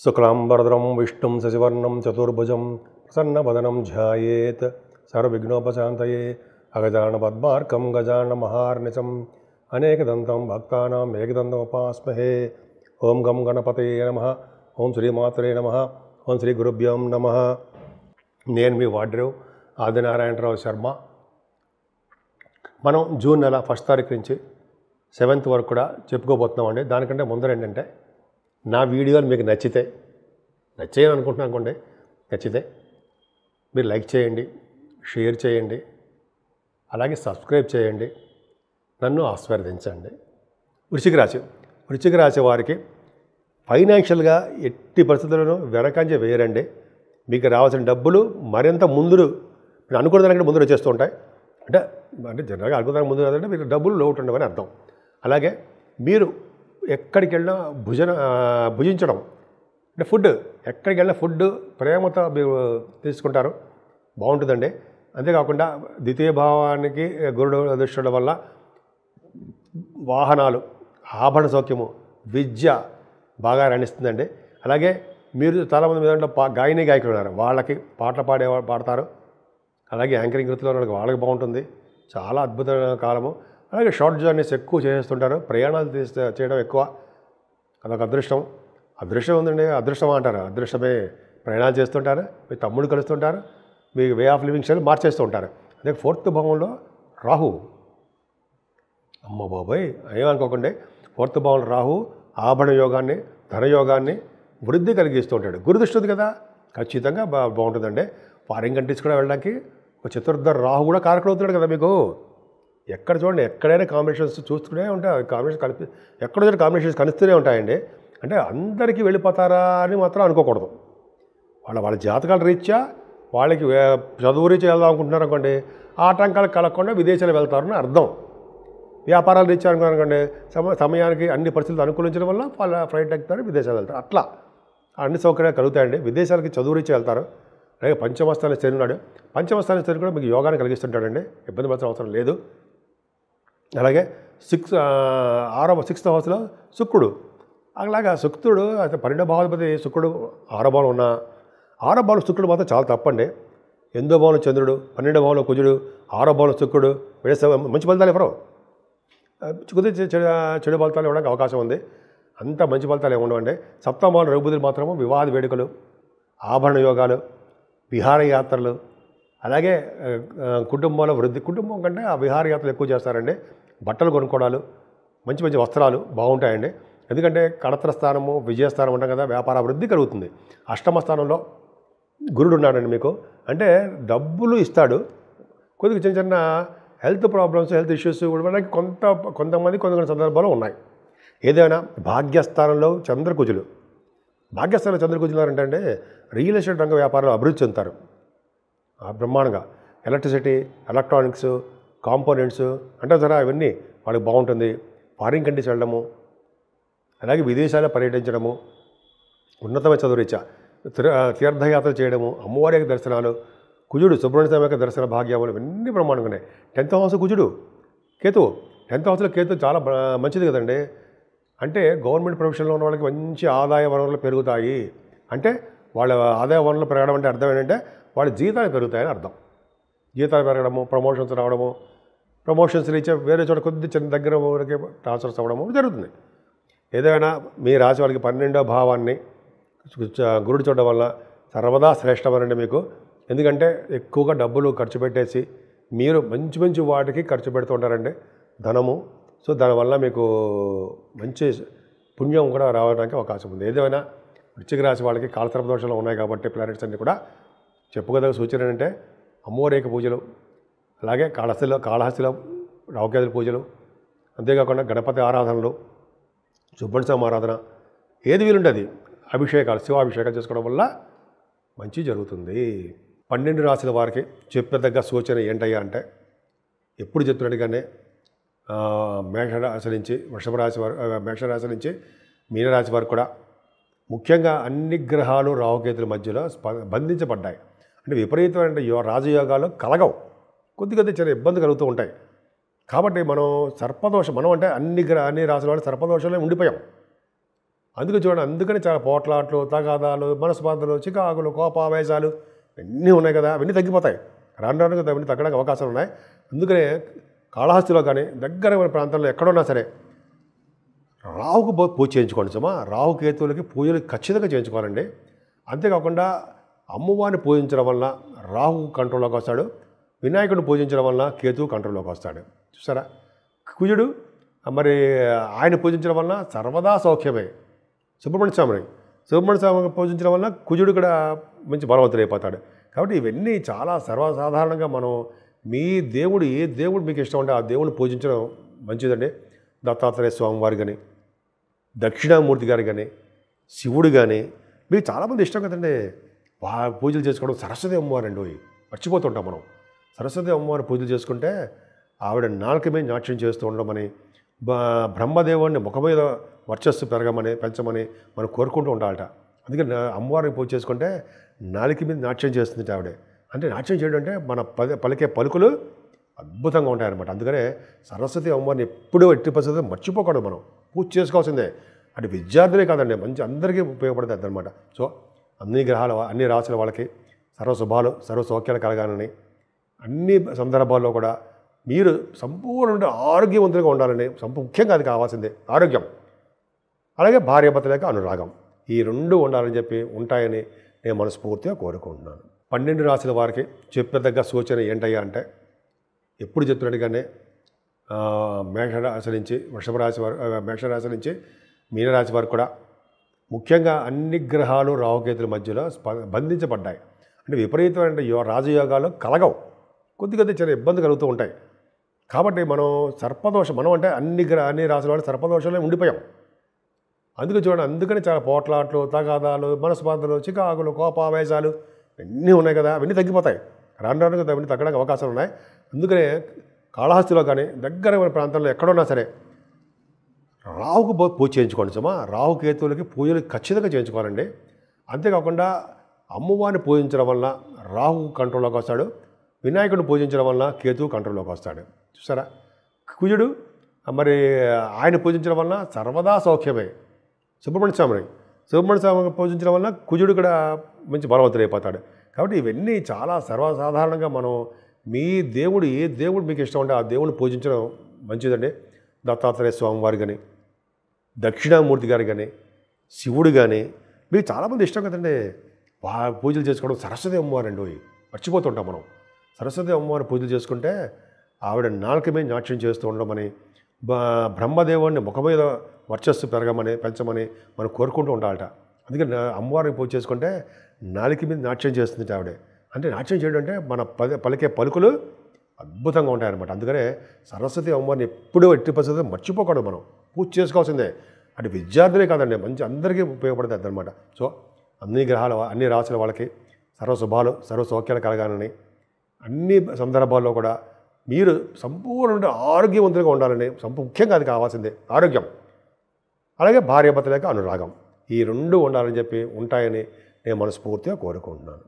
శుక్లాంబరధరం విష్ణుం శశివర్ణం చతుర్భుజం ప్రసన్నవదనం ధ్యాయేత్ సర్వవిఘ్నోపశాంతయే అగజానపద్మార్కం గజాననమహార్నిశం అనేకదంతం భక్తానాం ఏకదంతముపాస్మహే. ఓం గం గణపతయే నమః. ఓం శ్రీమాత్రే నమః. ఓం శ్రీ గురుభ్యం నమః. నేను మీ వాడ్రేవ్ ఆదినారాయణరావు శర్మ. మనం జూన్ నెల 1వ తారీఖు నుంచి 7th వరకు కూడా చెప్పుకోబోతున్నామండి. దానికంటే ముందర ఏంటంటే, నా వీడియోలు మీకు నచ్చేయని అనుకుంటున్నాను అనుకోండి. నచ్చితే మీరు లైక్ చేయండి, షేర్ చేయండి, అలాగే సబ్స్క్రైబ్ చేయండి, నన్ను ఆశీర్వదించండి. వృశ్చిక రాశి వారికి ఫైనాన్షియల్గా ఎట్టి పరిస్థితుల్లోనూ వెనకంజ వేయరండి. మీకు రావాల్సిన డబ్బులు మరింత ముందు మీరు అనుకున్న దానికంటే ముందు వచ్చేస్తూ ఉంటాయి. అంటే జనరల్గా అనుకున్న ముందు కాదంటే మీకు డబ్బులు లోటు ఉండవని అర్థం. అలాగే మీరు ఎక్కడికి వెళ్ళినా భుజించడం అంటే ఫుడ్, ఎక్కడికి వెళ్ళినా ఫుడ్ ప్రేమతో మీరు తీసుకుంటారు, బాగుంటుందండి. అంతేకాకుండా ద్వితీయ భావానికి గురుడు అదృష్టం వల్ల వాహనాలు, ఆభరణ సౌఖ్యము, విద్య బాగా రాణిస్తుందండి. అలాగే మీరు చాలామంది మీద గాయకులు ఉన్నారు, వాళ్ళకి పాటలు పాడతారు. అలాగే యాంకరింగ్ వృత్తిలో వాళ్ళకి బాగుంటుంది, చాలా అద్భుతమైన కాలము. అలాగే షార్ట్ జర్నీస్ ఎక్కువ చేస్తుంటారు, ప్రయాణాలు చేయడం ఎక్కువ, అదొక అదృష్టం ఉందండి. అదృష్టం అంటారు, అదృష్టమే. ప్రయాణాలు చేస్తుంటారు, మీ తమ్ముడు కలుస్తుంటారు, మీ వే ఆఫ్ లివింగ్ స్టైల్ మార్చేస్తూ ఉంటారు. అదే 4th భావంలో రాహు, అమ్మ బాబోయ్ ఏమనుకోకండి, 4th భావంలో రాహు ఆభరణ యోగాన్ని, ధనయోగాన్ని వృద్ధి కలిగిస్తూ ఉంటాడు. గురుదృష్టి కదా, ఖచ్చితంగా బాగుంటుందండి. ఫారిన్ కంట్రీస్ కూడా వెళ్ళడానికి ఒక చతుర్థ రాహు కూడా కారకుడు అవుతున్నాడు కదా మీకు. ఎక్కడ చూడండి, ఎక్కడైనా కాంబినేషన్స్ చూస్తూనే ఉంటాయి, ఎక్కడ చూడండి కాంబినేషన్స్ కలుస్తూనే ఉంటాయండి. అంటే అందరికీ వెళ్ళిపోతారా అని మాత్రం అనుకోకూడదు. వాళ్ళ జాతకాల రీత్యా వాళ్ళకి చదువు రీత్యా వెళ్దాం అనుకుంటున్నారు అనుకోండి, ఆటంకాలు కలగకుండా విదేశాలు వెళ్తారని అర్థం. వ్యాపారాలు రీత్యా అనుకోండి, సమయానికి అన్ని పరిస్థితులు అనుకూలించడం వల్ల వాళ్ళ ఫ్లైట్ ఎక్కుతారు, విదేశాలు వెళ్తారు. అట్లా అన్ని సౌకర్యాలు కలుగుతాయండి. విదేశాలకి చదువు రీత్యా వెళ్తారు. అలాగే పంచమస్థానం శని ఉన్నాడు, పంచమస్థానం శని కూడా మీకు యోగాన్ని కలిగిస్తుంటాడండి, ఇబ్బంది పడాల్సిన అవసరం లేదు. అలాగే 6th హౌస్లో శుక్రుడు, అలాగా శుక్రుడు 12వ భావాధిపతి శుక్రుడు 6వ భావం ఉన్న 6వ భావంలో శుక్రుడు మాత్రం చాలా తప్పండి. 8వ భావంలో చంద్రుడు, 12వ భావంలో కుజుడు, 6వ భావంలో శుక్రుడు వేసే మంచి ఫలితాలు ఎవరో కొద్దిగా చెడు ఫలితాలు ఇవ్వడానికి అవకాశం ఉంది. అంత మంచి ఫలితాలు ఏమి ఉండవండి. 7వ భావంలో రఘుబుధులు మాత్రము వివాహ వేడుకలు, ఆభరణ యోగాలు, విహారయాత్రలు, అలాగే కుటుంబంలో వృద్ధి. కుటుంబం కంటే ఆ విహారయాత్రలు ఎక్కువ చేస్తారండి. బట్టలు కొనుక్కోవడాలు, మంచి మంచి వస్త్రాలు బాగుంటాయండి. ఎందుకంటే కళత్ర స్థానము, విజయస్థానం ఉంటాం కదా, వ్యాపార వృద్ధి కలుగుతుంది. 8వ స్థానంలో గురుడు ఉన్నాడండి మీకు, అంటే డబ్బులు ఇస్తాడు. కొద్దిగా చిన్న చిన్న హెల్త్ ప్రాబ్లమ్స్, హెల్త్ ఇష్యూస్ కూడా కొంతమంది కొన్ని సందర్భాలు ఉన్నాయి. ఏదైనా భాగ్యస్థానంలో చంద్రకుజులు, భాగ్యస్థానంలో చంద్రకుజులు అంటే రియల్ ఎస్టేట్ రంగ వ్యాపారాలు అభివృద్ధి చెందుతారు బ్రహ్మాండంగా. ఎలక్ట్రిసిటీ, ఎలక్ట్రానిక్స్, కాంపోనెంట్స్ అంటే సరే అవన్నీ వాళ్ళకి బాగుంటుంది. ఫారిన్ కంట్రీస్ వెళ్ళడము, అలాగే విదేశాల్లో పర్యటించడము, ఉన్నతమైన చదువు రీత్యా తీర్థయాత్ర చేయడము, అమ్మవారి యొక్క దర్శనాలు, కుజుడు సుబ్రహ్మణ్య స్వామి యొక్క దర్శన భాగ్యాలు ఇవన్నీ బ్రహ్మాండంగా ఉన్నాయి. 10th హౌస్ కుజుడు, కేతు, 10th హౌస్లో కేతు చాలా మంచిది కదండి. అంటే గవర్నమెంట్ ప్రొఫెషన్లో ఉన్న వాళ్ళకి మంచి ఆదాయ వనరులు పెరుగుతాయి. అంటే వాళ్ళ ఆదాయ వనరులు పెరగడం అంటే అర్థం ఏంటంటే వాళ్ళ జీతాలు పెరుగుతాయని అర్థం. జీతాలు పెరగడము, ప్రమోషన్స్ రావడము, ప్రమోషన్స్ రీత్యా వేరే చోట కొద్ది చిన్న దగ్గర వరకే ట్రాన్స్ఫర్స్ అవ్వడము జరుగుతుంది. ఏదైనా మీ రాశి వాళ్ళకి 12వ భావాన్ని గురుడు చూడడం వల్ల సర్వదా శ్రేష్టమనండి మీకు. ఎందుకంటే ఎక్కువగా డబ్బులు ఖర్చు పెట్టేసి మీరు మంచి మంచి వాటికి ఖర్చు పెడుతూ ఉంటారండి ధనము. సో దానివల్ల మీకు మంచి పుణ్యం కూడా రావడానికి అవకాశం ఉంది. ఏదైనా వృశ్చిక రాశి వాళ్ళకి కాలసర్ప దోషాలు ఉన్నాయి కాబట్టి ప్లానెట్స్ అన్నీ కూడా చెప్పుకోదగ్గ సూచన ఏంటంటే అమ్మవారేక పూజలు, అలాగే కాళహస్తిలో రావుకేతుల పూజలు, అంతేకాకుండా గణపతి ఆరాధనలు, సుబ్రహ్మణ్య స్వామి ఆరాధన, ఏది వీలుంటుంది అభిషేకాలు, శివాభిషేకాలు చేసుకోవడం వల్ల మంచి జరుగుతుంది. 12 రాశుల వారికి చెప్పదగ్గ సూచన ఏంటయ్యా అంటే, ఎప్పుడు చెప్తున్నట్టుగానే మేషరాశి నుంచి వృషభ రాశి వారు, మేషరాశి నుంచి మీనరాశి వారు కూడా ముఖ్యంగా అన్ని గ్రహాలు రాహుకేతుల మధ్యలో బంధించబడ్డాయి. అంటే విపరీతమైన రాజయోగాలు కలగవు, కొద్ది చిన్న ఇబ్బంది కలుగుతూ ఉంటాయి. కాబట్టి మనం సర్పదోషం, మనం అంటే అన్ని రాశుల వాళ్ళు సర్పదోషంలో ఉండిపోయాం. అందుకని చాలా పోట్లాట్లు, తగాదాలు, మనస్పర్ధలు, చికాకులు, కోపావేశాలు ఇవన్నీ ఉన్నాయి కదా, అవన్నీ తగ్గిపోతాయి. రాను రాను అవన్నీ తగ్గడానికి అవకాశాలు ఉన్నాయి. అందుకనే కాళహస్తిలో కానీ దగ్గర ప్రాంతాల్లో ఎక్కడున్నా సరే రాహుకు పూజ చేయించుకోండి సుమా. రాహుకేతువులకి పూజలు ఖచ్చితంగా చేయించుకోవాలండి. అంతేకాకుండా అమ్మవారిని పూజించడం వల్ల రాహు కంట్రోల్లోకి వస్తాడు, వినాయకుడిని పూజించడం వల్ల కేతువు కంట్రోల్లోకి వస్తాడు. చూసారా, కుజుడు మరి ఆయన పూజించడం వల్ల సర్వదా సౌఖ్యమే. సుబ్రహ్మణ్య స్వామిని పూజించడం వల్ల కుజుడు కూడా మంచి బలవంతుడు అయిపోతాడు. కాబట్టి ఇవన్నీ చాలా సర్వసాధారణంగా మనం మీ దేవుడు ఏ దేవుడు మీకు ఇష్టం ఉంటే ఆ దేవుడిని పూజించడం మంచిదండి. దత్తాత్రేయ స్వామి వారు కానీ, దక్షిణామూర్తి గారు కానీ, శివుడు కానీ మీకు చాలామంది ఇష్టం కదండి. పూజలు చేసుకోవడం. సరస్వతి అమ్మవారండి మర్చిపోతుంటాం మనం. సరస్వతి అమ్మవారి పూజలు చేసుకుంటే ఆవిడ నాలుక మీద నాట్యం చేస్తూ ఉండమని, బ్రహ్మదేవుడిని ముఖ మీద వర్చస్సు పెంచమని మనం కోరుకుంటూ ఉండాలట. అందుకని అమ్మవారిని పూజ చేసుకుంటే నాలుక మీద నాట్యం చేస్తుంది ఆవిడ. అంటే నాట్యం చేయడం అంటే మన పలికే పలుకులు అద్భుతంగా ఉంటాయన్నమాట. అందుకనే సరస్వతి అమ్మవారిని ఎప్పుడూ ఎట్టి పరిస్థితుల్లో మర్చిపోకూడదు. మనం పూజ చేసుకోవాల్సిందే. అంటే విద్యార్థులే కాదండి, మంచి అందరికీ ఉపయోగపడుతుంది అన్నమాట. సో అన్ని గ్రహాల అన్ని రాశుల వాళ్ళకి సర్వశుభాలు సర్వ సౌఖ్యాలు కలగాలని, అన్ని సందర్భాల్లో కూడా మీరు సంపూర్ణ ఆరోగ్యవంతులుగా ఉండాలని ముఖ్యంగా అది కావాల్సిందే ఆరోగ్యం. అలాగే భార్యాభర్తల యొక్క అనురాగం, ఈ రెండు ఉండాలని చెప్పి ఉంటాయని నేను మనస్ఫూర్తిగా కోరుకుంటున్నాను. 12 రాశుల వారికి చెప్పదగ్గ సూచన ఏంటయ్యా అంటే, ఎప్పుడు చెప్తున్నట్టుగానే మేషరాశి నుంచి మేషరాశి నుంచి మీనరాశి వరకు కూడా ముఖ్యంగా అన్ని గ్రహాలు రాహుకేతుల మధ్యలో బంధించబడ్డాయి. అంటే విపరీతమైన రాజయోగాలు కలగవు, కొద్ది చాలా ఇబ్బంది కలుగుతూ ఉంటాయి. కాబట్టి మనం అంటే అన్ని రాశుల వాళ్ళు సర్పదోషంలో ఉండిపోయాం. అందుకని చాలా పోట్లాట్లు, తగాదాలు, మనస్పర్ధలు, చికాకులు, కోపావేశాలు ఇవన్నీ ఉన్నాయి కదా, అవన్నీ తగ్గిపోతాయి. రాను రాను అవన్నీ తగ్గడానికి అవకాశాలు ఉన్నాయి. అందుకనే కాళహస్తిలో కానీ దగ్గర ప్రాంతాల్లో ఎక్కడున్నా సరే రాహుకు పూజ చేయించుకోండి సుమా. రాహుకేతువులకి పూజలు ఖచ్చితంగా చేయించుకోవాలండి. అంతేకాకుండా అమ్మవారిని పూజించడం వల్ల రాహు కంట్రోల్లోకి వస్తాడు, వినాయకుడిని పూజించడం వల్ల కేతువు కంట్రోల్లోకి వస్తాడు. చూసారా, కుజుడు మరి ఆయన పూజించడం వల్ల సర్వదా సౌఖ్యమే. సుబ్రహ్మణ్య స్వామిని పూజించడం వల్ల కుజుడు కూడా మంచి బలవంతుడు అయిపోతాడు. కాబట్టి ఇవన్నీ చాలా సర్వసాధారణంగా మనం మీ దేవుడు ఏ దేవుడు మీకు ఇష్టం ఉంటే ఆ దేవుడిని పూజించడం మంచిదండి. దత్తాత్రేయ స్వామి వారు కానీ, దక్షిణామూర్తి గారు కానీ, శివుడు కానీ మీకు చాలామంది ఇష్టం కదండి. పూజలు చేసుకోవడం. సరస్వతి అమ్మవారండి మర్చిపోతుంటాం మనం. సరస్వతి అమ్మవారి పూజలు చేసుకుంటే ఆవిడ నాలుక మీద నాట్యం చేస్తూ ఉండమని, బ్రహ్మదేవుడిని ముఖ మీద వర్చస్సు పెంచమని మనం కోరుకుంటూ ఉండాలట. అందుకని అమ్మవారిని పూజ చేసుకుంటే నాలుక మీద నాట్యం చేస్తుంది ఆవిడ. అంటే నాట్యం చేయడం అంటే మన పలికే పలుకులు అద్భుతంగా ఉంటాయన్నమాట. అందుకనే సరస్వతి అమ్మవారిని ఎప్పుడూ ఎట్టి పరిస్థితుల్లో మర్చిపోకూడదు. మనం పూజ చేసుకోవాల్సిందే. అంటే విద్యార్థులే కాదండి, మంచి అందరికీ ఉపయోగపడుతుంది అన్నమాట. సో అన్ని రాశుల వాళ్ళకి సర్వశుభాలు సర్వ సౌఖ్యాలు కలగాలని, అన్ని సందర్భాల్లో కూడా మీరు సంపూర్ణ ఆరోగ్యవంతులుగా ఉండాలని ముఖ్యంగా అది కావాల్సిందే ఆరోగ్యం. అలాగే భార్యాభర్తల యొక్క అనురాగం, ఈ రెండు ఉండాలని చెప్పి ఉంటాయని నేను మనస్ఫూర్తిగా కోరుకుంటున్నాను.